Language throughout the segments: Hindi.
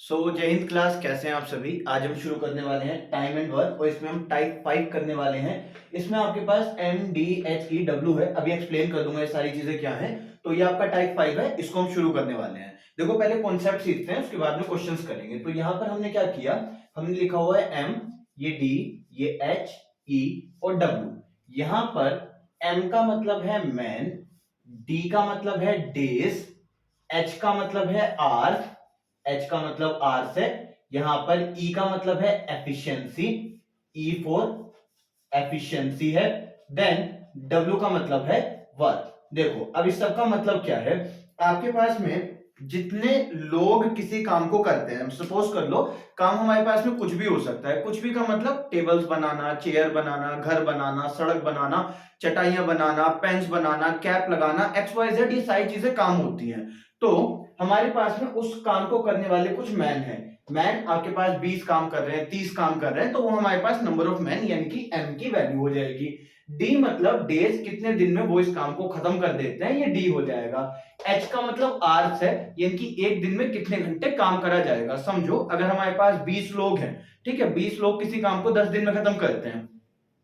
जय हिंद क्लास, कैसे हैं आप सभी। आज हम शुरू करने वाले हैं टाइम एंड वर्क और इसमें हम टाइप 5 करने वाले हैं। इसमें आपके पास M D H E W है। अभी एक्सप्लेन कर दूंगा ये सारी चीजें क्या हैं। तो ये आपका टाइप 5 है, इसको हम शुरू करने वाले हैं। देखो, पहले कॉन्सेप्ट सीखते हैं, उसके बाद में क्वेश्चंस करेंगे। तो यहाँ पर हमने क्या किया, हमने लिखा हुआ है एम, ये डी, ये एच, ई और डब्ल्यू। यहाँ पर एम का मतलब है मैन, डी का मतलब है डेज, एच का मतलब है आर, एच का मतलब आर से, यहां पर ई का मतलब है एफिशिएंसी, ई फॉर एफिशिएंसी है। देन डब्ल्यू का मतलब है वर्क। देखो, अब इस सब का मतलब क्या है। आपके पास में जितने लोग किसी काम को करते हैं, सपोज कर लो काम हमारे पास में कुछ भी हो सकता है। कुछ भी का मतलब टेबल्स बनाना, चेयर बनाना, घर बनाना, सड़क बनाना, चटाइयां बनाना, पेन्स बनाना, कैप लगाना, एक्स वाई जेड, ये सारी चीजें काम होती हैं। तो हमारे पास में उस काम को करने वाले कुछ मैन हैं। मैन आपके पास 20 काम कर रहे हैं, 30 काम कर रहे हैं, तो वो हमारे पास नंबर ऑफ मैन यानी कि एम की वैल्यू हो जाएगी। डी मतलब डेज, कितने दिन में वो इस काम को खत्म कर देते हैं, ये डी हो जाएगा। एच का मतलब आवर्स है, यानी कि एक दिन में कितने घंटे काम करा जाएगा। समझो, अगर हमारे पास 20 लोग हैं, ठीक है, 20 लोग किसी काम को 10 दिन में खत्म करते हैं।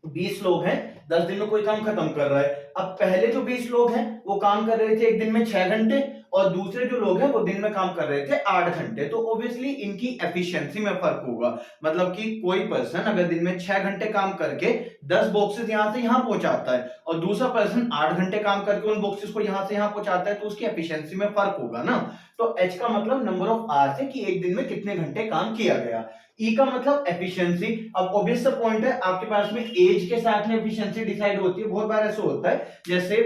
20 लोग हैं, 10 दिन में कोई काम खत्म कर रहा है। अब पहले जो 20 लोग हैं वो काम कर रहे थे एक दिन में 6 घंटे, और दूसरे जो लोग हैं वो दिन में काम कर रहे थे 8 घंटे। तो ऑब्वियसली इनकी एफिशिएंसी में फर्क होगा। मतलब कि कोई पर्सन अगर दिन में 6 घंटे काम करके 10 बॉक्सेस यहां से यहां पहुंचाता है, और दूसरा पर्सन 8 घंटे काम करके उन बॉक्सेस को यहां से यहां पहुंचाता है, तो उसकी एफिशिएंसी में फर्क होगा ना। तो एच का मतलब नंबर ऑफ आवर्स है, कि एक दिन में कितने घंटे काम किया गया। ई का मतलब एफिशिएंसी। अब ऑब्वियस सा पॉइंट है, आपके पास में एज के साथ में एफिशिएंसी डिसाइड होती है। बहुत बार ऐसा होता है, जैसे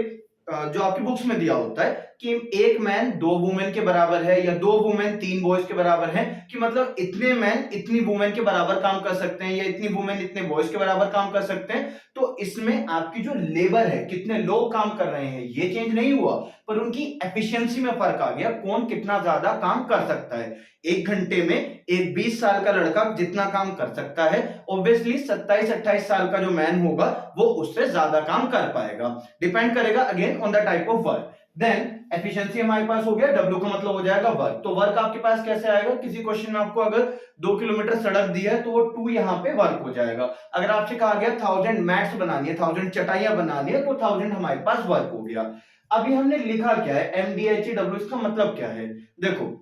जो आपकी बुक्स में दिया होता है कि एक मैन 2 वुमेन के बराबर है, या 2 वुमेन 3 बॉयज के बराबर है, कि मतलब इतने मैन इतनी वुमेन के बराबर काम कर सकते हैं, या इतनी वुमेन इतने बॉयज के बराबर काम कर सकते हैं। तो इसमें आपकी जो लेबर है, कितने लोग काम कर रहे हैं, ये चेंज नहीं हुआ, पर उनकी एफिशिएंसी में फर्क आ गया, कौन कितना ज्यादा काम कर सकता है। एक घंटे में एक 20 साल का लड़का जितना काम कर सकता है, ऑब्वियसली 27-28 साल का जो मैन होगा वो उससे ज्यादा काम कर पाएगा। डिपेंड करेगा again on the type of work. Then efficiency हमारे पास हो गया, डब्ल्यू का मतलब हो जाएगा वर्क। तो वर्क आपके पास कैसे आएगा, किसी क्वेश्चन में आपको अगर 2 किलोमीटर सड़क दी है तो वो 2 यहाँ पे वर्क हो जाएगा। अगर आपसे कहा गया 1000 मैट्स बनानी है, 1000 चटाइयां बनानी है, तो 1000 हमारे पास वर्क हो गया। अभी हमने लिखा क्या है, एमडीएचडब्ल्यू, इसका मतलब क्या है। देखो,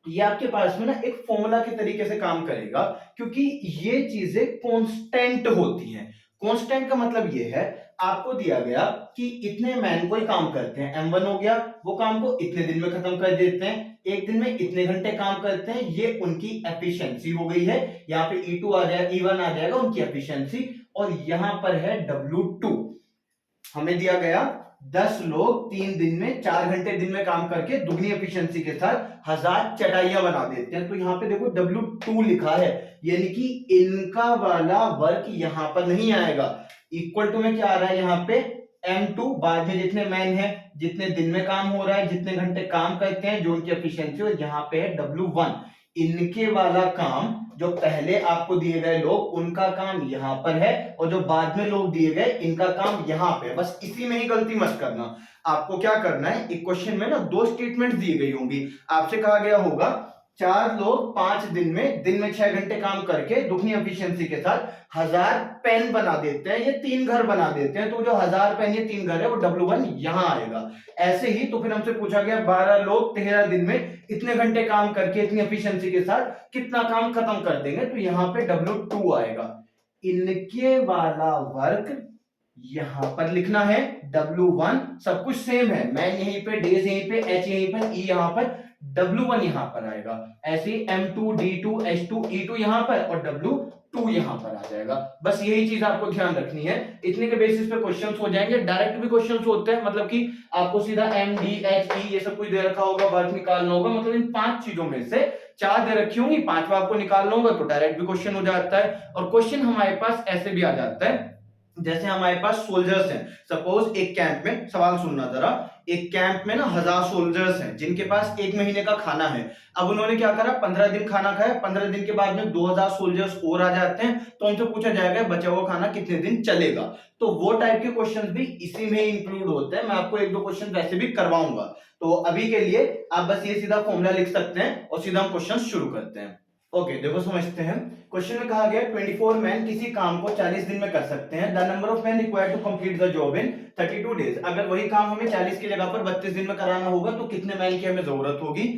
ये आपके पास में ना एक फॉर्मूला के तरीके से काम करेगा, क्योंकि ये चीजें कांस्टेंट होती हैं। कांस्टेंट का मतलब ये है, आपको दिया गया कि इतने मैन कोई काम करते हैं, M1 हो गया, वो काम को इतने दिन में खत्म कर देते हैं, एक दिन में इतने घंटे काम करते हैं, ये उनकी एफिशिएंसी हो गई है। यहाँ पे E2 आ जाएगा, E1 आ जाएगा, उनकी एफिशिएंसी। और यहां पर है W2, हमें दिया गया 10 लोग 3 दिन में 4 घंटे दिन में काम करके दुगनी एफिशिएंसी के साथ 1000 चटाइयां बना देते हैं। तो यहां पे देखो W2 लिखा है, यानी कि इनका वाला वर्क यहां पर नहीं आएगा। इक्वल टू में क्या आ रहा है यहाँ पे, M2, बाद में जितने मैन है, जितने दिन में काम हो रहा है, जितने घंटे काम करते हैं, जो उनकी एफिशिएंसी, और यहाँ पे है W1, इनके वाला काम। जो पहले आपको दिए गए लोग, उनका काम यहां पर है, और जो बाद में लोग दिए गए, इनका काम यहां पे। बस इसी में ही गलती मत करना। आपको क्या करना है, एक क्वेश्चन में ना 2 स्टेटमेंट दी गई होंगी। आपसे कहा गया होगा 4 लोग 5 दिन में 6 घंटे काम करके दुगनी एफिशिएंसी के साथ 1000 पेन बना देते हैं, ये 3 घर बना देते हैं। तो जो 1000 पेन, ये 3 घर है, वो W1 यहां आएगा। ऐसे ही तो फिर हमसे पूछा गया 12 लोग 13 दिन में इतने घंटे काम करके इतनी एफिशिएंसी के साथ कितना काम खत्म कर देंगे, तो यहां पे W2 आएगा। इनके वाला वर्क यहां पर लिखना है, W1 सब कुछ सेम है, मैन यहीं पे, डेज यहीं पे, एच यहीं पर, ई यहां पर, W1 यहां पर आएगा। ऐसे ही M2, D2, H2, E2 यहां पर, और W2 यहां पर आ जाएगा। बस यही चीज आपको ध्यान रखनी है। इतने के बेसिस पे क्वेश्चंस हो जाएंगे। डायरेक्ट भी क्वेश्चंस होते हैं, मतलब कि आपको सीधा M, D, H, E ये सब कुछ दे रखा होगा, वर्क निकालना होगा। मतलब इन 5 चीजों में से 4 दे रखी होंगी, 5वां आपको निकालना होगा, तो डायरेक्ट भी क्वेश्चन हो जाता है। और क्वेश्चन हमारे पास ऐसे भी आ जाता है, जैसे हमारे पास सोल्जर्स हैं। सपोज एक कैंप में, सवाल सुनना जरा, एक कैंप में ना 1000 सोल्जर्स हैं, जिनके पास 1 महीने का खाना है। अब उन्होंने क्या करा, 15 दिन खाना खाया, 15 दिन के बाद में 2000 सोल्जर्स और आ जाते हैं, तो उनसे पूछा जाएगा बचा हुआ खाना कितने दिन चलेगा। तो वो टाइप के क्वेश्चंस भी इसी में इंक्लूड होते हैं। मैं आपको 1-2 क्वेश्चन वैसे भी करवाऊंगा। तो अभी के लिए आप बस ये सीधा फॉर्मूला लिख सकते हैं और सीधा हम क्वेश्चन शुरू करते हैं। ओके देखो समझते हैं। क्वेश्चन में कहा गया 24 मैन किसी काम को 40 दिन में कर सकते हैं। The number of man required to complete the job in 32 days. अगर वही काम हमें 40 की जगह पर 32 दिन में कराना होगा तो कितने मैन की हमें जरूरत होगी।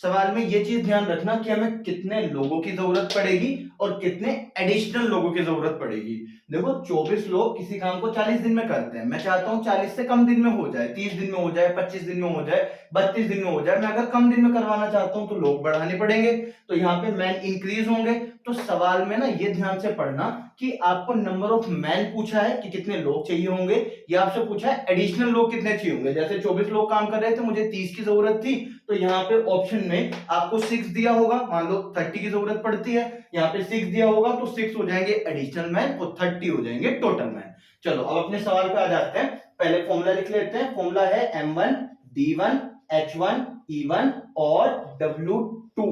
सवाल में ये चीज ध्यान रखना कि हमें कितने लोगों की जरूरत पड़ेगी और कितने एडिशनल लोगों की जरूरत पड़ेगी। देखो 24 लोग किसी काम को 40 दिन में करते हैं, मैं चाहता हूं 40 से कम दिन में हो जाए, 30 दिन में हो जाए, 25 दिन में हो जाए, 32 दिन में हो जाए। मैं अगर कम दिन में करवाना चाहता हूं तो लोग बढ़ाने पड़ेंगे, तो यहाँ पे मैन इंक्रीज होंगे। तो सवाल में ना ये ध्यान से पढ़ना कि आपको नंबर ऑफ मैन पूछा है कि कितने लोग चाहिए होंगे, या आपसे पूछा है एडिशनल लोग कितने चाहिए होंगे। जैसे 24 लोग काम कर रहे थे, मुझे 30 की जरूरत थी, तो यहाँ पे ऑप्शन में आपको 6 दिया होगा। मान लो 30 की जरूरत पड़ती है, यहाँ पे 6 दिया होगा, तो 6 हो जाएंगे एडिशनल मैन और 30 हो जाएंगे टोटल मैन। चलो अब अपने सवाल पे आ जाते हैं। पहले फॉर्मूला लिख लेते हैं। फॉर्मूला है M1 D1 H1 E1 और W2,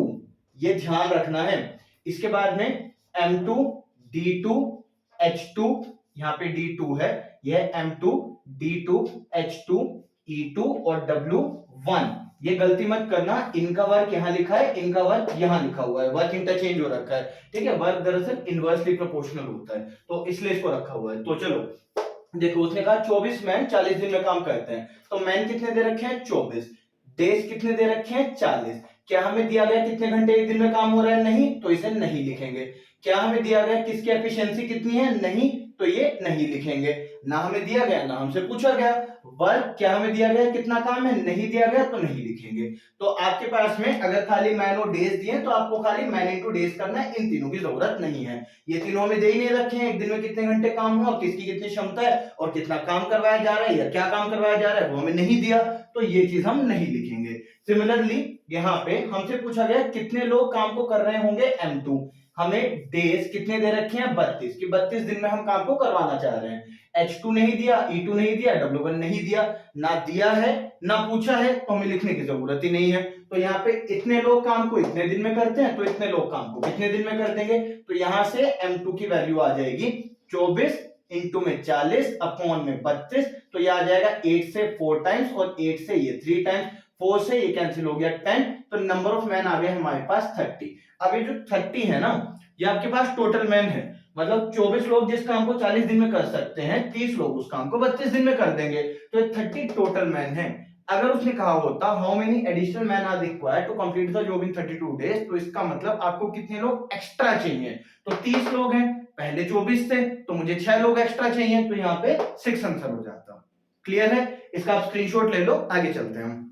ये ध्यान रखना है। इसके बाद में M2 D2 H2, यहाँ पे D2 है, यह M2 D2 H2 E2 और W1। ये गलती मत करना, इनका वर्क यहाँ लिखा है, इनका वर्क यहाँ लिखा हुआ है, वर्क इंटरचेंज हो रखा है। ठीक है, वर्क दरअसल इनवर्सली प्रोपोर्शनल होता है, तो इसलिए इसको रखा हुआ है। तो चलो देखो, उसने कहा 24 मैन 40 दिन में काम करते हैं, तो मैन कितने दे रखे हैं 24, डेज कितने दे रखे हैं 40। क्या हमें दिया गया कितने घंटे एक दिन में काम हो रहा है? नहीं, तो इसे नहीं लिखेंगे। क्या हमें दिया गया किसकी एफिशिएंसी कितनी है? नहीं, तो ये नहीं लिखेंगे। ना हमें दिया गया, ना हमसे पूछा गया। वर्क क्या हमें दिया गया कितना काम है? नहीं दिया गया, तो नहीं लिखेंगे। तो आपके पास में अगर खाली मैन और डेज दिए तो आपको खाली मैन इंटू डेज करना है, इन तीनों की जरूरत नहीं है। ये तीनों हमें दे ही नहीं रखे हैं, एक दिन में कितने घंटे काम हुआ, किसकी कितनी क्षमता है और कितना काम करवाया जा रहा है या क्या काम करवाया जा रहा है, वो हमें नहीं दिया, तो ये चीज हम नहीं लिखेंगे। सिमिलरली यहाँ पे हमसे पूछा गया कितने लोग काम को कर रहे होंगे M2, हमें डेज कितने दे रखे हैं 32, कि 32 दिन में हम काम को करवाना चाह रहे हैं। H2 नहीं दिया, E2 नहीं दिया, W1 नहीं दिया, ना दिया है ना पूछा है, तो हमें लिखने की जरूरत ही नहीं है। तो यहाँ पे इतने लोग काम को इतने दिन में करते हैं, तो इतने लोग काम को कितने दिन में कर देंगे, तो यहाँ से M2 की वैल्यू आ जाएगी 24 इंटू में 40 अपॉन में 32, तो यह आ जाएगा 8 से 4 टाइम्स और 8 से ये 3 टाइम्स, 4 से ये कैंसिल हो गया 10, तो नंबर ऑफ मैन आ गया हमारे पास 30। अब ये जो 30 है ना, ये आपके पास टोटल मैन है, मतलब 24 लोग जिस काम को 40 दिन में कर सकते हैं, 30 लोग उस काम को 32 दिन में कर देंगे, तो ये 30 टोटल मैन है। अगर उसने कहा होता how many additional man are required to complete the job in 32 days, तो इसका मतलब आपको कितने लोग एक्स्ट्रा चाहिए, तो 30 लोग हैं, पहले 24 थे, तो मुझे 6 लोग एक्स्ट्रा चाहिए, तो यहाँ पे 6 आंसर हो जाता। क्लियर है? इसका आप स्क्रीनशॉट ले लो, आगे चलते हैं।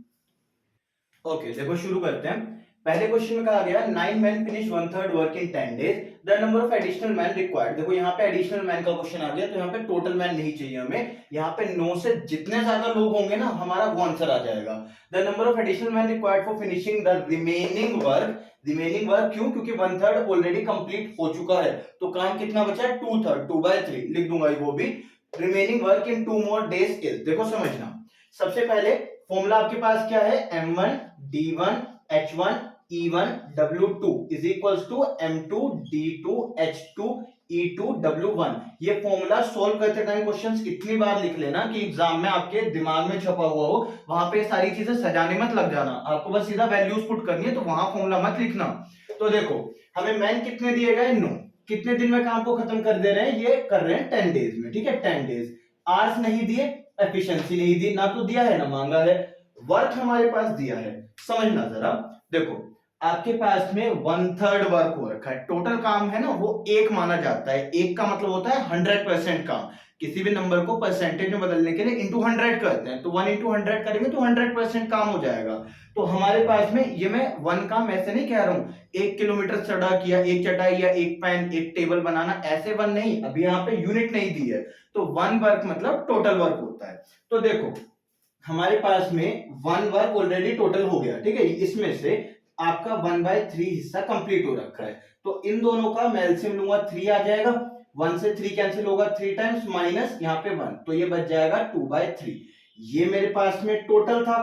ओके देखो शुरू करते हैं। पहले क्वेश्चन में कहा गया 9 man finish 1/3 work in 10 days, the number of additional man required. देखो यहाँ पे एडिशनल मैन का क्वेश्चन आ गया, तो यहाँ पे टोटल मैन नहीं चाहिए हमें, यहाँ पे 9 से जितने ज्यादा लोग होंगे ना, हमारा वो आंसर आ जाएगा। The number of additional man required for finishing the remaining work, remaining work क्यों? क्योंकि 1/3 ऑलरेडी कंप्लीट हो चुका है, तो काम कितना बचा है 2/3, 2/3 लिख दूंगा वो भी। Remaining work in 2 more days is, देखो समझना, सबसे पहले फॉर्मूला आपके पास क्या है, M1 D1 H1 E1 W2 is equals to M2 D2 H2 E2 W1। ये फॉर्मूला सॉल्व करते टाइम क्वेश्चंस इतनी बार लिख लेना कि एग्जाम में आपके दिमाग में छपा हुआ हो, वहां पे सारी चीजें सजाने मत लग जाना, आपको बस सीधा वैल्यूज पुट करनी है, तो वहां फॉर्मूला मत लिखना। तो देखो हमें मैन कितने दिए गए 9, कितने दिन में काम को खत्म कर दे रहे हैं, ये कर रहे हैं 10 डेज में। ठीक है 10 डेज। आवर्स नहीं दिए, एफिशिएंसी नहीं दी, ना तो दिया है ना मांगा है, वर्क हमारे पास दिया है। समझना जरा, देखो आपके पास में 1/3 वर्क हो रखा है, टोटल काम है ना वो एक माना जाता है, एक का मतलब होता है 100% काम, किसी भी नंबर को परसेंटेज में बदलने के लिए इंटू 100 करते हैं, तो 1 इंटू 100 करेंगे तो 100% काम हो जाएगा। तो हमारे पास में ये मैं 1 काम ऐसे नहीं कह रहा हूं 1 किलोमीटर चढ़ा किया, एक चटाई या एक पेन एक टेबल बनाना, ऐसे 1 नहीं, अभी यहाँ पे यूनिट नहीं दी है, तो 1 वर्क मतलब टोटल वर्क होता है। तो देखो हमारे पास में 1 वर्क ऑलरेडी टोटल हो गया, ठीक है, इसमें से आपका 1/3 हिस्सा कंप्लीट हो रखा है, तो इन दोनों का मैं एलसीएम लूंगा 3 आ जाएगा, 1 से 3 कैंसिल होगा 3 टाइम्स माइनस यहाँ पे 1, तो ये बच जाएगा 2/3। ये मेरे पास में टोटल था,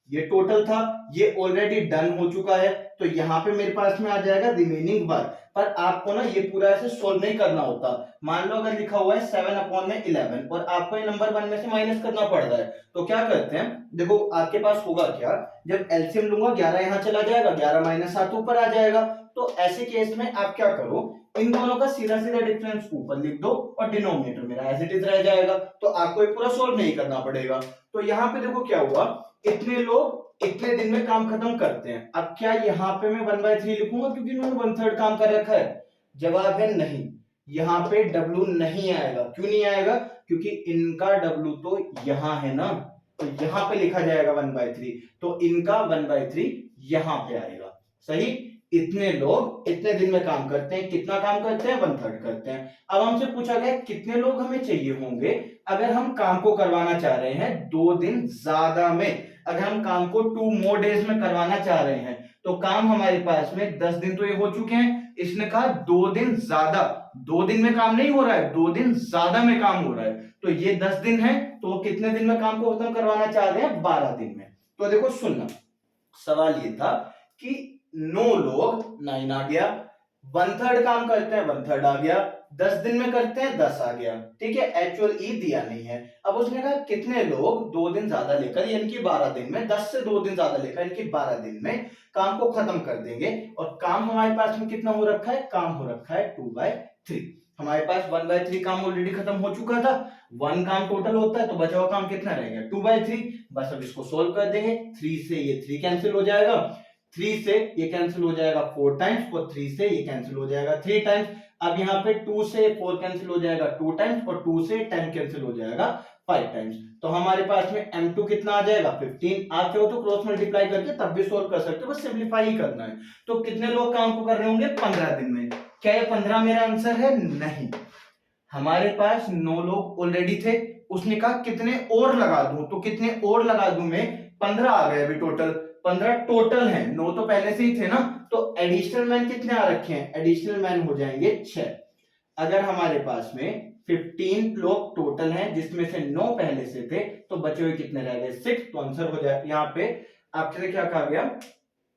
ये टोटल था, ये ऑलरेडी डन हो चुका है, तो यहाँ पे मेरे पास में आ जाएगा रिमेनिंग वर्क। पर आपको ना ये पूरा ऐसे सोल्व नहीं करना होता। मान लो अगर लिखा हुआ है 7/11 और आपको ये नंबर 1 में से माइनस करना पड़ रहा है, तो क्या करते हैं, देखो आपके पास होगा क्या, जब एलसीएम लूंगा 11 यहाँ चला जाएगा, 11 - 7 ऊपर आ जाएगा। तो ऐसे केस में आप क्या करो, इन दोनों का सीधा सीधा डिफरेंस ऊपर लिख दो और डिनोमिनेटर मेरा एज इट इज रह जाएगा, तो आपको ये पूरा सोल्व नहीं करना पड़ेगा। तो यहाँ पे देखो क्या हुआ, इतने लोग इतने दिन में काम खत्म करते हैं। अब क्या यहाँ पे मैं 1/3 लिखूंगा क्योंकि इन्होंने 1/3 काम कर रखा है? जवाब है नहीं, यहाँ पे W नहीं आएगा। क्यों नहीं आएगा? क्योंकि इनका W तो यहाँ है ना, तो यहाँ पे लिखा जाएगा 1/3, तो इनका 1/3 यहाँ पे आएगा। सही, इतने लोग इतने दिन में काम करते हैं। कितना काम करते हैं? 1/3 करते हैं। अब हमसे पूछा गया कितने लोग हमें चाहिए होंगे अगर हम काम को करवाना चाह रहे हैं 2 दिन ज्यादा में, अगर हम काम को 2 मोर डेज में करवाना चाह रहे हैं। तो काम हमारे पास में 10 दिन तो ये हो चुके हैं, इसने कहा 2 दिन ज्यादा। 2 दिन में काम नहीं हो रहा है, 2 दिन ज्यादा में काम हो रहा है, तो ये 10 दिन है, तो वो कितने दिन में काम को खत्म करवाना चाह रहे हैं? 12 दिन में। तो देखो सुनना, सवाल ये था कि 9 लोग, 9 आ गया, 1/3 काम करते हैं, 1/3 आ गया, 10 दिन में करते हैं, 10 आ गया। ठीक है, एक्चुअल ई दिया नहीं है। अब उसने कहा कितने लोग 2 दिन ज्यादा लेकर, यानी कि 12 दिन में, 10 से 2 दिन ज्यादा लेकर यानी कि 12 दिन में काम को खत्म कर देंगे। और काम हमारे पास में कितना हो रखा है? काम हो रखा है 2/3। हमारे पास 1/3 काम ऑलरेडी खत्म हो चुका था, 1 काम टोटल होता है, तो बचा हुआ काम कितना रह गया? 2/3। बस अब इसको सोल्व कर देंगे। 3 से ये 3 कैंसिल हो जाएगा, 3 से ये कैंसिल हो जाएगा 4 टाइम्स, और 3 से ये कैंसिल हो जाएगा 3 टाइम्स। अब यहाँ पे 2 से 4 कैंसिल हो जाएगा 2 टाइम्स, और 2 से 10 कैंसिल हो जाएगा 5 टाइम्स। तो हमारे पास में M2 कितना आ जाएगा? 15। आप चाहो तो क्रॉस मल्टीप्लाई करके तब भी सोल्व कर सकते हो, बस सिंपलीफाई ही करना है। तो कितने लोग काम को कर रहे होंगे? 15 दिन में। क्या ये 15 मेरा आंसर है? नहीं, हमारे पास 9 लोग ऑलरेडी थे। उसने कहा कितने और लगा दूं, तो कितने और लगा दूं मैं? 15 आ गए अभी टोटल, 15 टोटल है, 9 तो पहले से ही थे ना, तो एडिशनल मैन कितने आ रखे हैं? एडिशनल मैन हो जाएंगे 6। अगर हमारे पास में 15 लोग टोटल हैं जिसमें से 9 पहले से थे, तो बचे हुए कितने रह गए? 6। तो आंसर हो जाए, यहाँ पे आपके लिए क्या कहा गया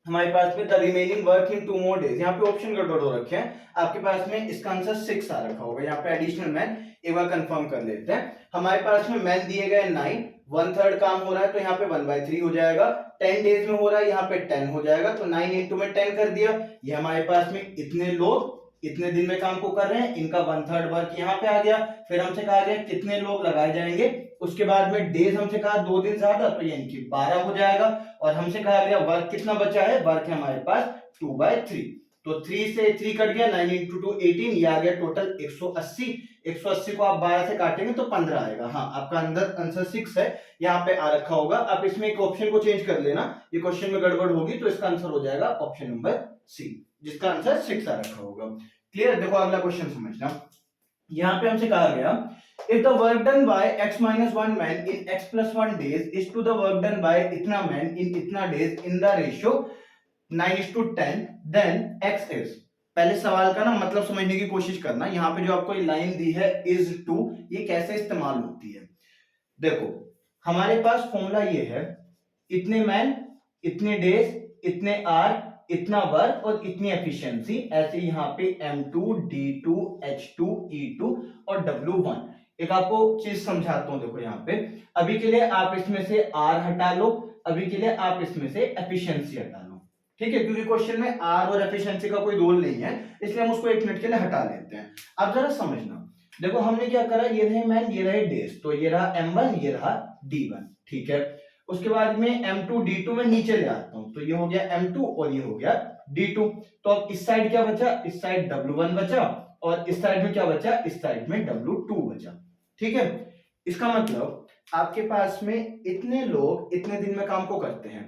हमारे पास में, the remaining work in 2 more days. यहाँ पे ऑप्शन गड़बड़ हो रखे हैं, आपके पास में इसका आंसर 6 आ रखा होगा। यहाँ पे एडिशनल मैन एक बार कंफर्म कर लेते हैं। हमारे पास में मैन दिए गए 9, 1/3 काम हो रहा है, तो यहाँ पे 1/3 हो जाएगा। 10 डेज में हो रहा है, यहाँ पे 10 हो जाएगा, तो 9 इंटू में 10 कर दिया। ये हमारे पास में इतने लोग इतने दिन में काम को कर रहे हैं, इनका 1/3 वर्क यहाँ पे आ गया। फिर हमसे कहा गया कितने लोग लगाए जाएंगे, उसके बाद में डेज हमसे कहा 2 दिन ज्यादा, तो यानी कि 12 हो जाएगा। और हमसे कहा गया वर्क कितना बचा है? वर्क है हमारे पास 2/3, तो 3 से 3 कट गया, 9 इंटू 2 18, ये आ गया टोटल 180। 180 को आप 12 से काटेंगे तो 15 आएगा। हाँ, आपका अंदर आंसर 6 है, यहाँ पे आ रखा होगा। आप इसमें एक ऑप्शन को चेंज कर लेना, ये क्वेश्चन में गड़बड़ होगी, तो इसका आंसर हो जाएगा ऑप्शन नंबर सी, जिसका आंसर 6 आ रखा होगा। क्लियर? देखो अगला क्वेश्चन समझना। यहाँ पे हमसे कहा गया if the work done by x minus 1 man in x plus 1 days is to the work done by इतना man in इतना days in the ratio 9:10, then x is। पहले सवाल का ना मतलब समझने की कोशिश करना। यहाँ पे जो आपको लाइन दी है is to, ये कैसे इस्तेमाल होती है? देखो हमारे पास फॉर्मूला ये है, इतने मैन, इतने डेज, इतने आर, इतना वर्क और इतनी एफिशिएंसी। ऐसे यहाँ पे M2, D2, H2, E2 और W1। एक आपको चीज समझाता हूं, देखो यहाँ पे अभी के लिए आप इसमें से R हटा लो, अभी के लिए आप इसमें से एफिशिएंसी हटा लो, ठीक है, क्योंकि क्वेश्चन में R और एफिशिएंसी का कोई रोल नहीं है, इसलिए हम उसको 1 मिनट के लिए हटा लेते हैं। अब जरा समझना, देखो हमने क्या करा, ये रहे मैन, ये रहे डेज, तो ये रहा M1, ये रहा D1, ठीक है। उसके बाद में M2 D2 में नीचे ले आता हूं, तो ये हो गया M2 और ये हो गया D2। तो अब इस साइड क्या बचा? इस साइड W1 बचा, और इस साइड में क्या बचा? इस साइड में W2 बचा, ठीक है। इसका मतलब आपके पास में इतने लोग इतने दिन में काम को करते हैं,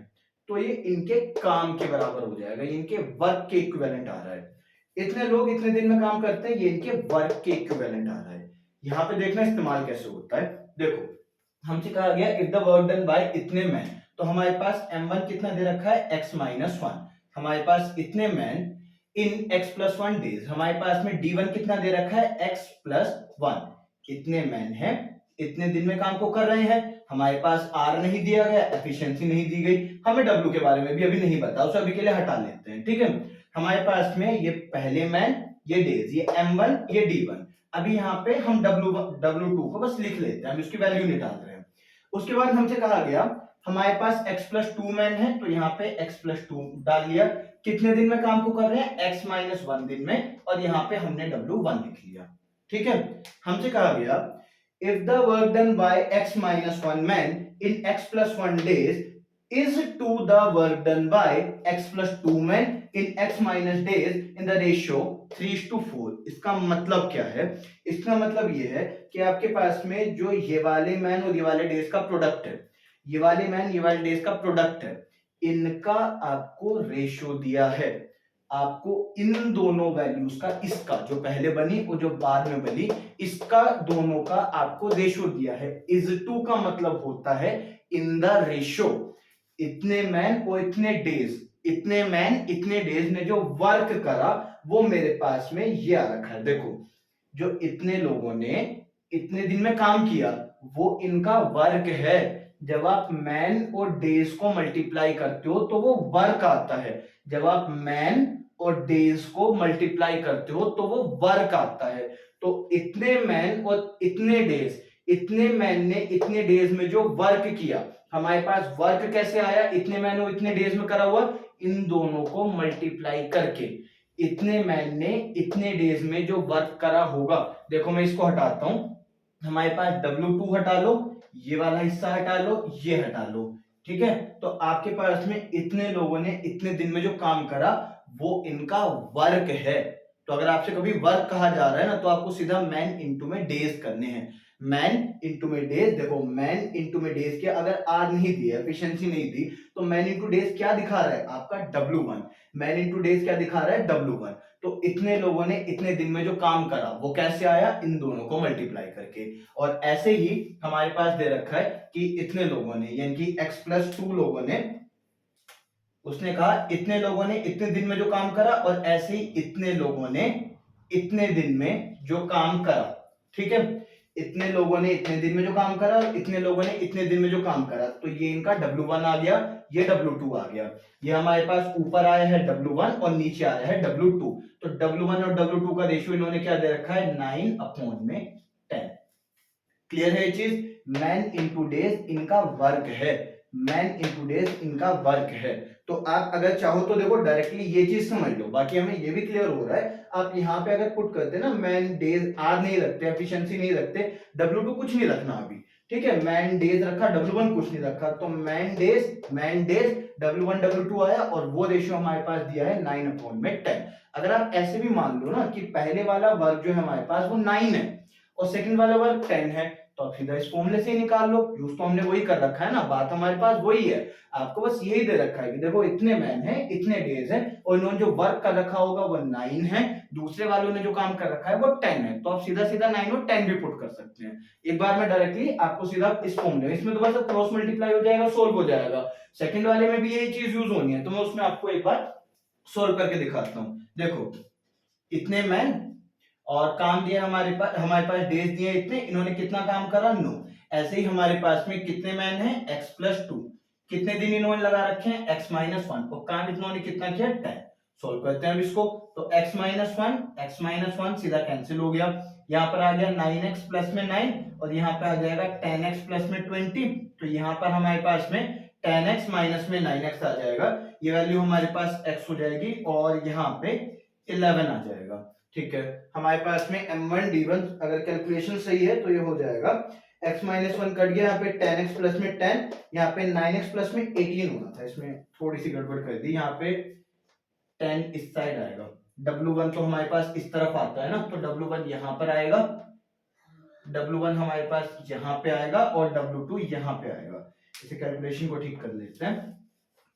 तो ये इनके काम के बराबर हो जाएगा, इनके वर्क के इक्विवेलेंट आ रहा है। इतने लोग इतने दिन में काम करते हैं, ये इनके वर्क के इक्विवेलेंट आ रहा है। यहाँ पे देखना इस्तेमाल कैसे होता है। देखो हमसे कहा गया if the work done by इतने मैन, तो हमारे पास M1 कितना दे रखा है? x minus 1। हमारे पास इतने man in x plus 1 days, हमारे पास में D1 कितना दे रखा है? x plus 1। इतने मैन हैं, इतने दिन में काम को कर रहे हैं, हमारे पास आर नहीं दिया गया, एफिशिएंसी नहीं दी गई, हमें डब्ल्यू के बारे में भी अभी नहीं पता, उसे अभी के लिए हटा लेते हैं। ठीक है, हमारे पास में ये पहले मैन, ये डेज, ये M1, ये D1। अभी यहाँ पे हम W2 को बस लिख लेते हैं, हम इसकी वैल्यू नहीं डाल रहे हैं। उसके बाद हमसे कहा गया हमारे पास x+2 मैन है, तो यहाँ पे x+2 डाल लिया। कितने दिन में काम को कर रहे हैं, x-1 दिन में, और यहाँ पे हमने W1 लिख लिया। ठीक है, हमसे कहा गया if the work done by x-1 man in x+1 days is to the work done by x+2 man in x- days in the ratio 3:4। इसका मतलब क्या है, इसका मतलब ये है कि आपके पास में जो ये वाले मैन और ये वाले डेज का प्रोडक्ट है, ये वाले मैन ये वाले डेज का प्रोडक्ट है, इनका आपको रेशियो दिया है। आपको इन दोनों वैल्यूज का, इसका जो पहले बनी और जो बाद में बनी, इसका दोनों का आपको रेशियो दिया है। इज टू का मतलब होता है इन द रेशियो, इतने मैन और इतने डेज, इतने मैन इतने डेज ने जो वर्क करा वो मेरे पास में ये आ रखा है। देखो, जो इतने लोगों ने इतने दिन में काम किया वो इनका वर्क है। जब आप मैन और डेज को मल्टीप्लाई करते हो तो वो वर्क आता है। जब आप मैन और डेज को मल्टीप्लाई करते हो तो वो वर्क आता है। तो इतने मैन और इतने डेज, इतने मैन ने इतने डेज में जो वर्क किया, हमारे पास वर्क कैसे आया, इतने मैन और इतने डेज में करा हुआ, इन दोनों को मल्टीप्लाई करके इतने मैन ने इतने डेज में जो वर्क करा होगा। देखो मैं इसको हटाता हूं, हमारे पास W2 हटा लो, ये वाला हिस्सा हटा लो, ये हटा लो। ठीक है, तो आपके पास में इतने लोगों ने इतने दिन में जो काम करा वो इनका वर्क है। तो अगर आपसे कभी वर्क कहा जा रहा है ना, तो आपको सीधा मैन इंटू में डेज करने हैं। मैन इंटू में डेज, देखो मैन इंटू में डेज के अगर आर नहीं दी, एफिशिएंसी नहीं दी, तो मैन इंटू डेज क्या दिखा रहा है आपका W1। मैन इंटू डेज क्या दिखा रहा है, W1। तो इतने लोगों ने इतने दिन में जो काम करा वो कैसे आया, इन दोनों को मल्टीप्लाई करके। और ऐसे ही हमारे पास दे रखा है कि इतने लोगों ने, यानी कि x+2 लोगों ने, उसने कहा इतने लोगों ने इतने दिन में जो काम करा, और ऐसे ही इतने लोगों ने इतने दिन में जो काम करा। ठीक है, इतने लोगों ने इतने दिन में जो काम करा और इतने लोगों ने इतने दिन में जो काम करा, तो ये इनका W1 आ गया, ये W2 आ गया। ये हमारे पास ऊपर आया है W1 और नीचे आया है W2। तो W1 और W2 का रेशियो इन्होंने क्या दे रखा है, 9/10। क्लियर है ये चीज, मैन इंटू डेज इनका वर्क है, मैन इंटू डेज इनका वर्क है। तो आप अगर चाहो तो देखो डायरेक्टली ये चीज समझ लो, बाकी हमें ये भी क्लियर हो रहा है। आप यहाँ पे अगर पुट करते ना, मैन डेज आर नहीं रखते, एफिशिएंसी नहीं रखते, W2 कुछ नहीं रखना अभी। ठीक है, मैन डेज रखा, W1 कुछ नहीं रखा, तो मैन डेज W1 W2 आया, और वो रेशियो हमारे पास दिया है 9/10। अगर आप ऐसे भी मान लो ना कि पहले वाला वर्क जो है हमारे पास वो 9 है और सेकंड वाला वर्क 10 है, तो आप सीधा इस फॉर्मूले से ही निकाल लो। यूज तो हमने वही कर रखा है ना, बात हमारे पास वही है। आपको बस यही दे रखा है कि देखो इतने मैन है, इतने डेज है, और इन्होंने जो वर्क कर रखा होगा वो 9 है, दूसरे वालों ने जो काम कर रखा है वो 10 है। तो आप सीधा सीधा 9 और 10 भी पुट कर सकते हैं एक बार में डायरेक्टली। आपको सीधा इस फॉर्मूले, इसमें तो बस क्रॉस मल्टीप्लाई हो जाएगा, सोल्व हो जाएगा। सेकंड वाले में भी यही चीज यूज होनी है, तो मैं उसमें आपको एक बार सोल्व करके दिखाता हूं। देखो, इतने मैन और काम दिया हमारे पास डेज दिए इतने, इन्होंने कितना काम करा, 9। ऐसे ही हमारे पास में कितने मैन है, x+2, कितने दिन इन्होंने लगा रखे हैं, x-1, और काम इन्होंने कितना किया, 10। सोल्व करते हैं अब इसको, तो x-1 सीधा कैंसिल हो गया। यहाँ पर आ गया 9x प्लस में 9, और यहाँ पे आ जाएगा 10x प्लस में 20। तो यहाँ पर हमारे पास में 10x माइनस में 9x आ जाएगा, ये वैल्यू हमारे पास x हो जाएगी, और यहाँ पे 11 आ जाएगा। ठीक है, हमारे पास में M1 D1 अगर कैलकुलेशन सही है तो ये हो जाएगा, x-1 कट गया, यहाँ पे 10x प्लस में 10, यहाँ पे 9x प्लस में 18 होना था, इसमें थोड़ी सी गड़बड़ कर दी, यहाँ पे 10 इस साइड आएगा। W1 तो हमारे पास इस तरफ आता है ना, तो W1 यहाँ पर आएगा, W1 हमारे पास यहाँ पे आएगा, और W2 यहाँ पे आएगा। इसे कैलकुलेशन को ठीक कर लेते हैं,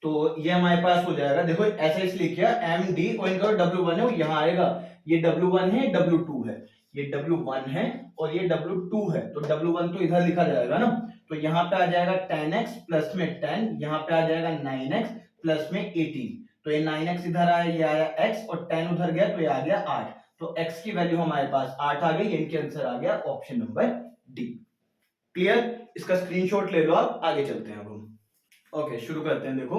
तो ये हमारे पास हो जाएगा। देखो ऐसे इसलिए किया, MD और इनका W1 है वो यहाँ आएगा, ये W1 है, W2 है, ये W1 है और ये W2 है, तो W1 तो इधर लिखा जाएगा ना, तो यहाँ पे आ जाएगा 10x प्लस में 10, यहाँ पे आ जाएगा 9x प्लस में 18। तो ये 9x इधर आया, ये आया x, और 10 उधर गया तो ये आ गया 8। तो x की वैल्यू हमारे पास 8 आ गई, इनके आंसर आ गया ऑप्शन नंबर डी। क्लियर, इसका स्क्रीनशॉट ले लो आप, आगे चलते हैं अब हम। ओके, शुरू करते हैं। देखो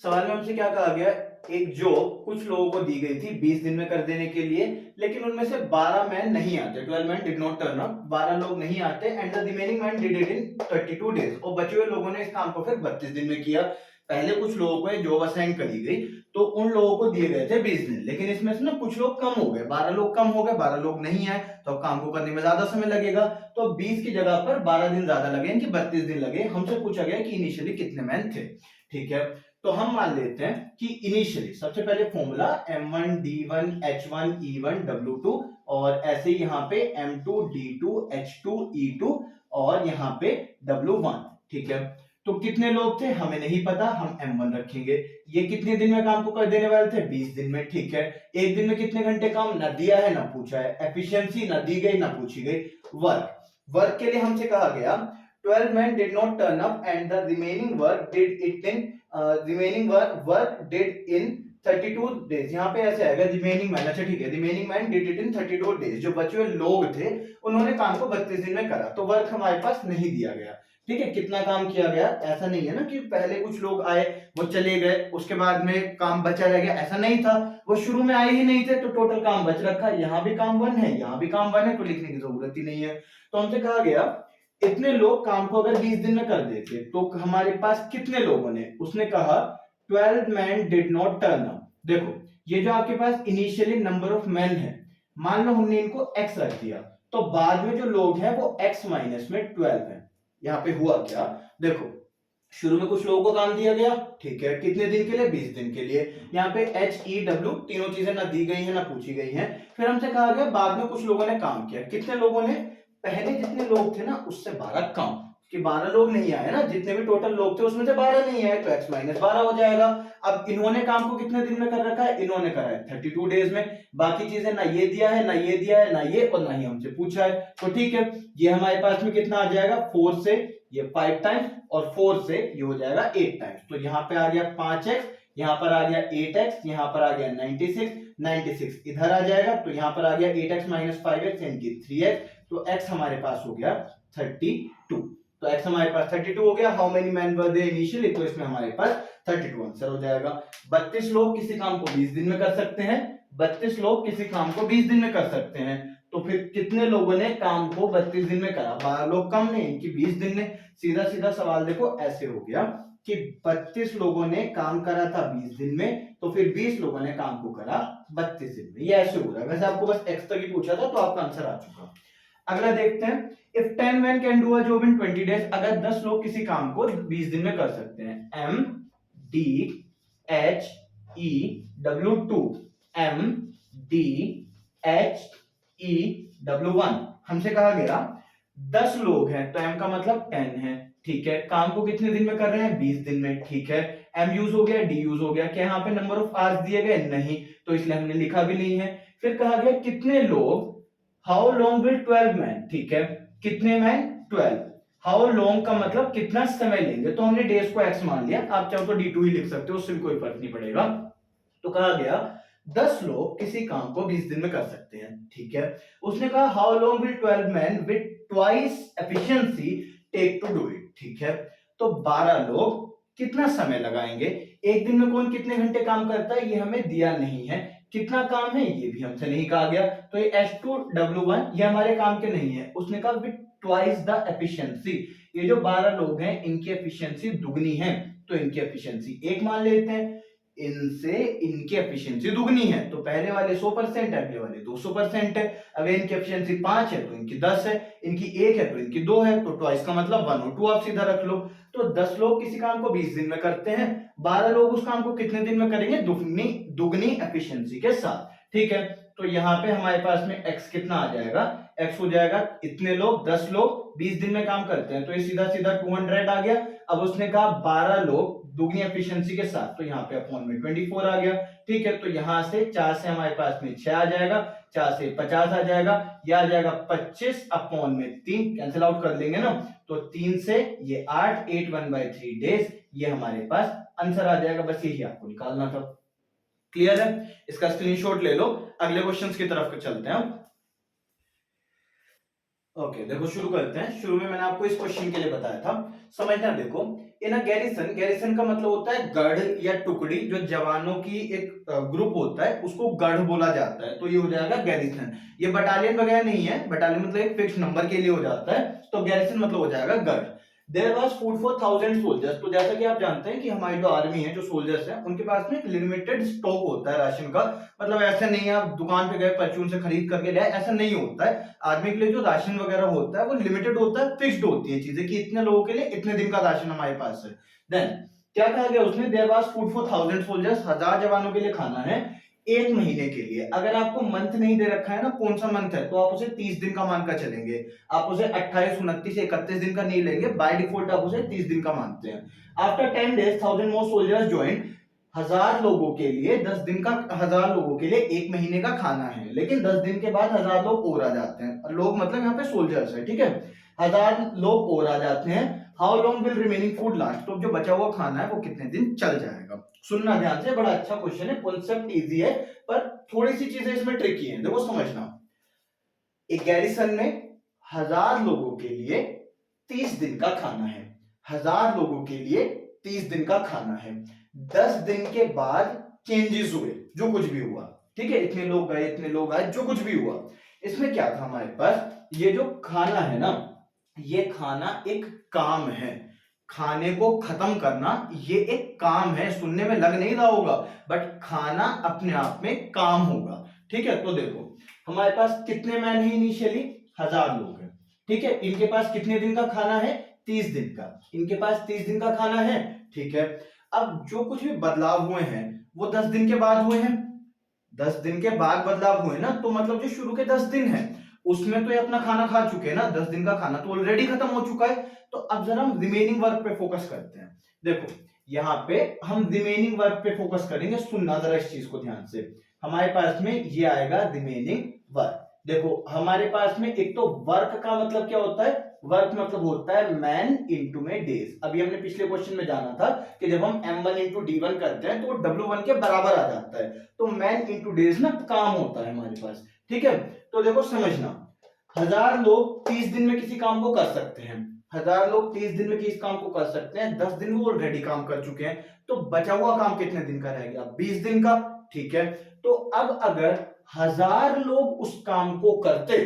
सवाल में हमसे क्या कहा गया, एक जॉब कुछ लोगों को दी गई थी 20 दिन में कर देने के लिए, लेकिन उनमें से 12 मैन नहीं आते, 12 man did not turn up, 12 लोग नहीं आते, and the remaining man did it in 32 days, और बचे हुए लोगों ने इस काम को फिर 32 दिन में किया। पहले कुछ लोगों को जॉब असाइन करी गई, तो उन लोगों को दिए गए थे 20 दिन, लेकिन इसमें से ना कुछ लोग कम हो गए, 12 लोग कम हो गए, 12 लोग नहीं आए, तो अब काम को करने में ज्यादा समय लगेगा, तो 20 की जगह पर 12 दिन ज्यादा लगे, इनकी 32 दिन लगे। हमसे पूछा गया कि इनिशियली कितने मैन थे। ठीक है, तो हम मान लेते हैं कि इनिशियली सबसे पहले formula M1 D1 H1 E1 W2, और ऐसे ही यहाँ पे M2 D2 H2 E2 और यहाँ पे W1। ठीक है, तो कितने लोग थे हमें नहीं पता, हम M1 रखेंगे। ये कितने दिन में काम को कर देने वाले थे, 20 दिन में। ठीक है, एक दिन में कितने घंटे काम, ना दिया है ना पूछा है, एफिशिएंसी ना दी गई ना पूछी गई। वर्क के लिए हमसे कहा गया 12 men did not turn up and the remaining work did it in work did in 32 days। यहाँ पे ऐसे आएगा रिमेनिंग मैन, अच्छा ठीक है, remaining man did it in 32 days, जो बचे हुए लोग थे उन्होंने काम को 32 दिन में करा, तो वर्क हमारे पास नहीं दिया गया। ठीक है, कितना काम किया गया, ऐसा नहीं है ना कि पहले कुछ लोग आए वो चले गए उसके बाद में काम बचा रह गया, ऐसा नहीं था, वो शुरू में आए ही नहीं थे तो टोटल काम बच रखा, यहाँ भी काम 1 है यहाँ भी काम 1 है, तो लिखने की जरूरत ही नहीं है। तो हमसे कहा गया इतने लोग काम को अगर 20 दिन में कर देते तो हमारे पास कितने लोगों ने, उसने कहा 12 man did not turn up. देखो ये जो आपके पास इनिशियली नंबर ऑफ मैन है, मान लो हमने इनको x रख दिया, तो बाद में जो लोग हैं वो x माइनस में 12 है। यहाँ पे हुआ क्या, देखो शुरू में कुछ लोगों को काम दिया गया, ठीक है, कितने दिन के लिए, 20 दिन के लिए। यहाँ पे H E W तीनों चीजें ना दी गई है ना पूछी गई हैं। फिर हमसे कहा गया बाद में कुछ लोगों ने काम किया, कितने लोगों ने, पहले जितने लोग थे ना उससे 12 कम, कि 12 लोग नहीं आए ना, जितने भी टोटल लोग थे उसमें से 12 नहीं आए, तो x माइनस 12 हो जाएगा। अब इन्होंने काम को कितने दिन में कर रखा है, इन्होंने करा है 32 डेज में, बाकी चीजें ना ये दिया है ना ये दिया है ना ये, और ना ही हमसे पूछा है, तो ठीक है, ये हमारे पास में कितना आ जाएगा, 4 से ये 5 टाइम्स और 4 से ये हो जाएगा 8 टाइम्स, तो यहाँ पे आ गया 5x, यहाँ पर आ गया 8x, यहाँ पर आ गया 96 इधर आ जाएगा, तो यहाँ पर आ गया 8x माइनस 5x इनकी 3x, तो x हमारे पास हो गया 32। तो x हमारे पास 32 हो गया। How many man were there initially, तो इसमें हमारे पास 32 आंसर हो जाएगा। 32 लोग किसी काम को 20 दिन में कर सकते हैं, 32 लोग किसी काम को 20 दिन में कर सकते हैं, तो फिर कितने लोगों ने काम को 32 दिन में करा, 12 लोग कम ने, इनकी 20 दिन ने। सीधा सीधा सवाल देखो ऐसे हो गया कि 32 लोगों ने काम करा था 20 दिन में, तो फिर 20 लोगों ने काम को करा 32 दिन में, ये ऐसे हो रहा है। वैसे आपको बस x तक ही पूछा था तो आपका आंसर आ चुका। अगला देखते हैं, if 10 men can do a job in 20 days, अगर 10 लोग किसी काम को 20 दिन में कर सकते हैं, M D H E W2 M D H E W1, हमसे कहा गया 10 लोग हैं तो m का मतलब 10 है, ठीक है, काम को कितने दिन में कर रहे हैं, 20 दिन में, ठीक है, m यूज हो गया, d यूज हो गया, क्या यहाँ पे नंबर ऑफ आवर्स दिए गए, नहीं, तो इसलिए हमने लिखा भी नहीं है। फिर कहा गया कितने लोग, हाउ लॉन्ग विल 12 मैन, ठीक है, कितने मैन 12, हाउ लॉन्ग का मतलब कितना समय लेंगे, तो हमने डेज को x मान लिया, आप चाहो तो d2 ही लिख सकते हो, उससे भी कोई फर्क नहीं पड़ेगा। तो कहा गया 10 लोग किसी काम को 20 दिन में कर सकते हैं, ठीक है। उसने कहा how long will 12 man with twice efficiency take to do it, ठीक है, तो 12 लोग कितना समय लगाएंगे, एक दिन में कौन कितने घंटे काम करता है ये हमें दिया नहीं है, कितना काम है ये भी हमसे नहीं कहा गया, तो ये H2W1 ये हमारे काम के नहीं है। उसने कहा विद ट्वाइस द एफिशिएंसी, ये जो 12 लोग हैं इनकी एफिशिएंसी दुगनी है, तो इनकी एफिशिएंसी 1 मान लेते हैं, इनसे इनकी एफिशिएंसी दुगनी है, तो पहले वाले 100% है, अगले वाले 200% है। अगर इनकी एफिशिएंसी 5 है तो इनकी 10 है, इनकी 1 है तो इनकी 2 है, तो ट्वाइस का मतलब 1 और 2 आप सीधा रख लो। तो 10 लोग किसी काम को 20 दिन में करते हैं, 12 लोग उस काम को कितने दिन में करेंगे, दुगनी एफिशिएंसी के साथ, ठीक है। तो यहाँ पे हमारे पास में x कितना आ जाएगा, x हो जाएगा इतने लोग, 10 लोग 20 दिन में काम करते हैं, तो ये सीधा सीधा 200 आ गया। अब उसने कहा 12 लोग दुगनी एफिशिएंसी के साथ, तो यहाँ पे अपॉन में 24 आ गया, ठीक है। तो यहाँ से 4 से हमारे पास में 6 आ जाएगा, 4 से 50 आ जाएगा, यह आ जाएगा 25 अपॉन में 3, कैंसिल आउट कर लेंगे ना, तो 3 से ये 8 1/3 डेज, ये हमारे पास आंसर आ जाएगा। बस यही आपको निकालना था। क्लियर है, इसका स्क्रीनशॉट ले लो, अगले क्वेश्चंस की तरफ चलते हैं। ओके देखो शुरू करते हैं। शुरू में मैंने आपको इस क्वेश्चन के लिए बताया था, समझना। देखो इन अ गैरिसन, गैरिसन का मतलब होता है गढ़ या टुकड़ी, जो जवानों की एक ग्रुप होता है उसको गढ़ बोला जाता है, तो ये हो जाएगा गैरिसन। ये बटालियन वगैरह नहीं है, बटालियन मतलब एक फिक्स नंबर के लिए हो जाता है, तो गैरिसन मतलब हो जाएगा गढ़। There was food for 1000 soldiers, तो जैसा कि आप जानते हैं कि हमारी जो आर्मी है, जो सोल्जर्स है, उनके पास में एक लिमिटेड स्टॉक होता है राशन का। मतलब ऐसा नहीं है आप दुकान पे गए परचून से खरीद करके ले आए, ऐसा नहीं होता है। आर्मी के लिए जो राशन वगैरह होता है वो लिमिटेड होता है, फिक्स्ड होती है चीजें कि इतने लोगों के लिए इतने दिन का राशन हमारे पास है। देन क्या कहा गया उसमें, there was food for 1000 soldiers, 1000 जवानों के लिए खाना है एक महीने के लिए। अगर आपको मंथ नहीं दे रखा है ना कौन सा मंथ है, तो आप उसे 30 दिन का मानकर चलेंगे। आप उसे 28, 29, 31 दिन का नहीं लेंगे, बाय डिफॉल्ट आप उसे 30 दिन का मानते हैं। आफ्टर 10 डेज 1000 मोर सोल्जर्स ज्वाइन, 1000 लोगों के लिए 10 दिन का, 1000 लोगों के लिए एक महीने का खाना है, लेकिन 10 दिन के बाद 1000 लोग और आ जाते हैं। लोग मतलब यहाँ पे सोल्जर्स है, ठीक है। 1000 लोग और आ जाते हैं। How long will remaining food last, तो जो बचा हुआ खाना है वो कितने दिन चल जाएगा। सुनना ध्यान से, बड़ा अच्छा क्वेश्चन है, कॉन्सेप्ट इजी है पर थोड़ी सी चीजें इसमें ट्रिकी है। देखो समझना, एक गैरिसन में 1000 लोगों के लिए 30 दिन का खाना है, 1000 लोगों के लिए 30 दिन का खाना है। 10 दिन के बाद चेंजेस हुए, जो कुछ भी हुआ, ठीक है, इतने लोग गए, इतने लोग आए, जो कुछ भी हुआ, इसमें क्या था हमारे पास, ये जो खाना है ना, ये खाना एक काम है। खाने को खत्म करना ये एक काम है। सुनने में लग नहीं रहा होगा, बट खाना अपने आप में काम होगा, ठीक है। तो देखो हमारे पास कितने मैन है इनिशियली, 1000 लोग हैं, ठीक है। इनके पास कितने दिन का खाना है, 30 दिन का। इनके पास 30 दिन का खाना है, ठीक है। अब जो कुछ भी बदलाव हुए हैं वो 10 दिन के बाद हुए हैं। 10 दिन के बाद बदलाव हुए ना, तो मतलब जो शुरू के 10 दिन है उसमें तो ये अपना खाना खा चुके हैं ना, 10 दिन का खाना तो ऑलरेडी खत्म हो चुका है। तो अब जरा हम रिमेनिंग वर्क पे फोकस करते हैं। देखो यहाँ पे हम रिमेनिंग वर्क पे फोकस करेंगे, सुनना जरा इस चीज को ध्यान से। हमारे पास में ये आएगा रिमेनिंग वर्क। देखो हमारे पास में एक तो वर्क का मतलब क्या होता है, वर्क मतलब होता है मैन इंटू में डेज। अभी हमने पिछले क्वेश्चन में जाना था कि जब हम m1 इंटू d1 करते हैं तो w1 के बराबर आ जाता है। तो मैन इंटू डेज ना काम होता है हमारे पास, ठीक है। तो देखो समझना, 1000 लोग 30 दिन में किसी काम को कर सकते हैं, 1000 लोग 30 दिन में किसी काम को कर सकते हैं, 10 दिन वो ऑलरेडी काम कर चुके हैं, तो बचा हुआ काम कितने दिन का रह गया, 20 दिन का, ठीक है। तो अब अगर 1000 लोग उस काम को करते,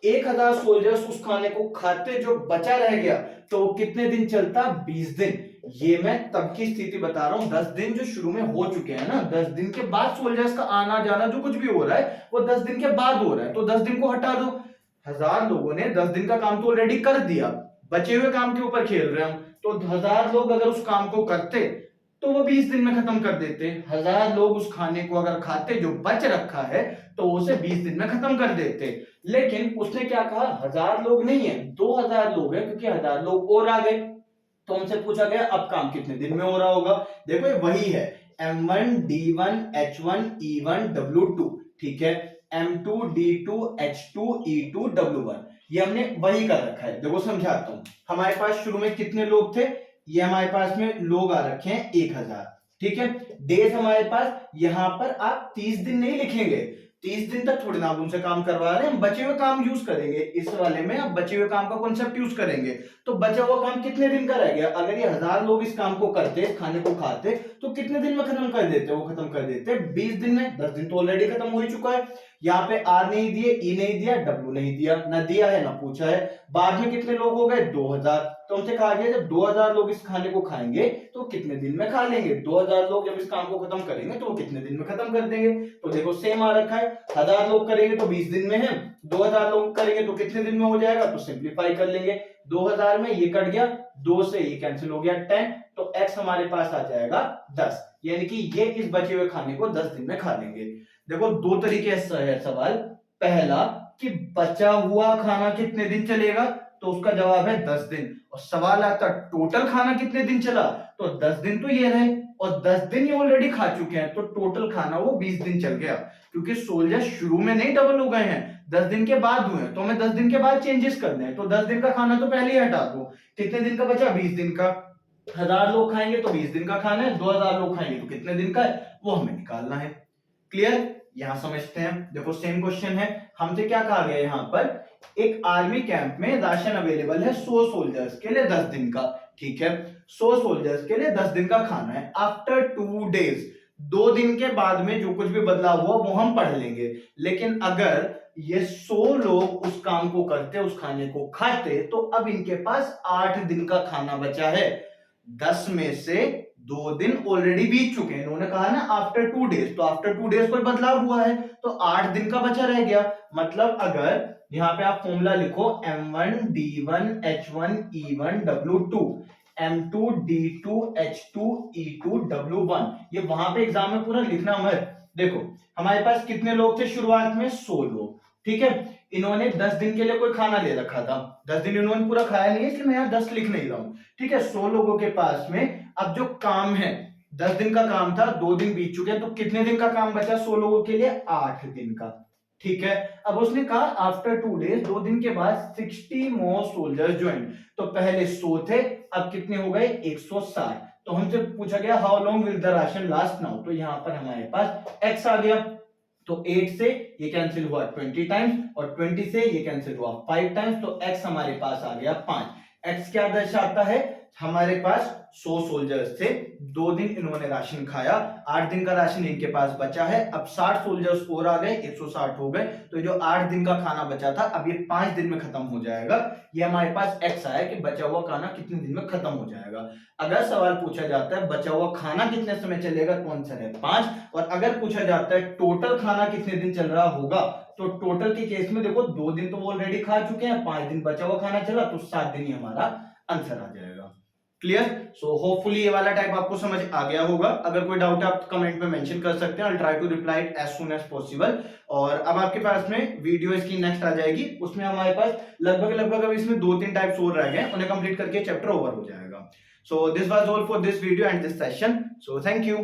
1000 सोल्जर्स उस खाने को खाते, जो बचा रह गया, तो कितने दिन चलता, 20 दिन। ये मैं तब की स्थिति बता रहा हूं, 10 दिन जो शुरू में हो चुके हैं ना, 10 दिन के बाद सोल्जर्स का आना जाना जो कुछ भी हो रहा है वो 10 दिन के बाद हो रहा है, तो 10 दिन को हटा दो। 1000 लोगों ने 10 दिन का काम तो ऑलरेडी कर दिया, बचे हुए काम के ऊपर खेल रहे हैं हम। तो 1000 लोग अगर उस काम को करते तो वो 20 दिन में खत्म कर देते। 1000 लोग उस खाने को अगर खाते जो बच रखा है तो उसे 20 दिन में खत्म कर देते। लेकिन उसने क्या कहा, 1000 लोग नहीं है, 2000 लोग है, क्योंकि 1000 लोग और आ गए। तो हमसे पूछा गया अब काम कितने दिन में हो रहा होगा। देखो ये वही है, m1 d1 h1 e1 w2, ठीक है, m2 d2 h2 e2 w1, ये हमने वही कर रखा है। देखो समझाता हूं, हमारे पास शुरू में कितने लोग थे, ये हमारे पास में लोग आ रखे हैं 1000, ठीक है। डेज हमारे पास, यहां पर आप 30 दिन नहीं लिखेंगे, 30 दिन तक थोड़ी ना आप उनसे काम करवा रहे हैं, हम बचे हुए काम यूज करेंगे। इस वाले में आप बचे हुए काम का कॉन्सेप्ट यूज करेंगे। तो बचा हुआ काम कितने दिन का रह गया, अगर ये 1000 लोग इस काम को करते, खाने को खाते, तो कितने दिन में खत्म कर देते, वो खत्म कर देते 20 दिन में। 10 दिन तो ऑलरेडी खत्म हो ही चुका है। यहाँ पे आर नहीं दिए, ई नहीं दिया, डब्ल्यू नहीं दिया, ना दिया है ना पूछा है। बाद में कितने लोग हो गए, 2000। तो हमसे कहा गया जब 2000 लोग इस खाने को खाएंगे तो कितने दिन में खा लेंगे, 2000 लोग जब इस काम को खत्म करेंगे तो वो कितने दिन में खत्म कर देंगे। तो देखो सेम आ रखा है, 1000 लोग करेंगे तो 20 दिन में है, 2000 लोग करेंगे तो कितने दिन में हो जाएगा, तो सिंप्लीफाई कर लेंगे। 2000 में ये कट गया, 2 से ये कैंसिल हो गया 10, तो x हमारे पास आ जाएगा 10, यानी कि ये इस बचे हुए खाने को 10 दिन में खा लेंगे। देखो दो तरीके से है सवाल। पहला कि बचा हुआ खाना कितने दिन चलेगा, तो उसका जवाब है 10 दिन। और सवाल आता टोटल खाना कितने दिन चला, तो 10 दिन तो ये रहे, और 10 दिन ये ऑलरेडी खा चुके हैं, तो टोटल खाना वो 20 दिन चल गया। क्योंकि सोल्जर शुरू में नहीं डबल हो गए हैं, 10 दिन के बाद हुए हैं, तो हमें 10 दिन के बाद चेंजेस करने हैं। तो 10 दिन का खाना तो पहले ही हटा दो, कितने दिन का बचा, 20 दिन का। 1000 लोग खाएंगे तो 20 दिन का खाना है, 2000 लोग खाएंगे तो कितने दिन का है, वो हमें निकालना है। क्लियर। यहां समझते हैं। देखो सेम क्वेश्चन है, हमसे क्या कहा गया यहाँ पर, एक आर्मी कैंप में राशन अवेलेबल है 100 सोल्जर्स के लिए 10 दिन का। ठीक है, 100 सोल्जर्स के लिए 10 दिन का खाना है। आफ्टर 2 डेज, 2 दिन के बाद में जो कुछ भी बदलाव हुआ वो हम पढ़ लेंगे। लेकिन अगर ये 100 लोग उस काम को करते, उस खाने को खाते, तो अब इनके पास 8 दिन का खाना बचा है। 10 में से 2 दिन ऑलरेडी बीत चुके हैं, इन्होंने कहा ना आफ्टर 2 डेज, तो आफ्टर 2 डेज कोई बदलाव हुआ है तो 8 दिन का बचा रह गया। मतलब अगर यहां पे आप फॉर्मूला लिखो M1 D1 H1 E1 W2, M2 D2 H2 E2 W1, ये वहां पे एग्जाम में पूरा लिखना मत। देखो हमारे पास कितने लोग थे शुरुआत में, 100 लोग। ठीक है, इन्होंने 10 दिन के लिए कोई खाना ले रखा था, 10 दिन इन्होंने पूरा खाया नहीं है, इसलिए मैं यहाँ 10 लिख नहीं रहा हूं। ठीक है, 100 लोगों के पास में अब जो काम है, 10 दिन का काम था, 2 दिन बीत चुके हैं, तो कितने दिन का काम बचा 100 लोगों के लिए, 8 दिन का। ठीक है, अब उसने कहा आफ्टर 2 डेज, 2 दिन के बाद 60 मोर सोल्जर्स ज्वाइन, तो पहले 100 थे, अब कितने हो गए 160। तो हमसे पूछा गया how long will the ration last now, तो यहां पर हमारे पास x आ गया, तो 8 से ये कैंसिल हुआ 20 टाइम्स, और 20 से ये कैंसिल हुआ 5 टाइम्स, तो x हमारे पास आ गया 5। x क्या दर्शाता है, हमारे पास 100 सोल्जर्स थे, 2 दिन इन्होंने राशन खाया, 8 दिन का राशन इनके पास बचा है। अब 60 सोल्जर्स और आ गए, 160 हो गए, तो जो 8 दिन का खाना बचा था अब ये 5 दिन में खत्म हो जाएगा। ये हमारे पास x आया कि बचा हुआ खाना कितने दिन में खत्म हो जाएगा। अगर सवाल पूछा जाता है बचा हुआ खाना कितने समय चलेगा, तो आंसर है 5। और अगर पूछा जाता है टोटल खाना कितने दिन चल रहा होगा, तो टोटल के केस में देखो 2 दिन तो ऑलरेडी खा चुके हैं, 5 दिन बचा हुआ खाना चला, तो 7 दिन ही हमारा आंसर आ जाएगा। क्लियर? सो होपफुली ये वाला टाइप आपको समझ आ गया होगा। अगर कोई डाउट है आप कमेंट में मेंशन कर सकते हैं, I will try to reply it as soon as possible. और अब आपके पास में वीडियो इसकी नेक्स्ट आ जाएगी, उसमें हमारे पास लगभग अब इसमें 2-3 टाइप्स और रह गए, उन्हें कंप्लीट करके चैप्टर ओवर हो जाएगा। So this was all for this video and this session, so thank you.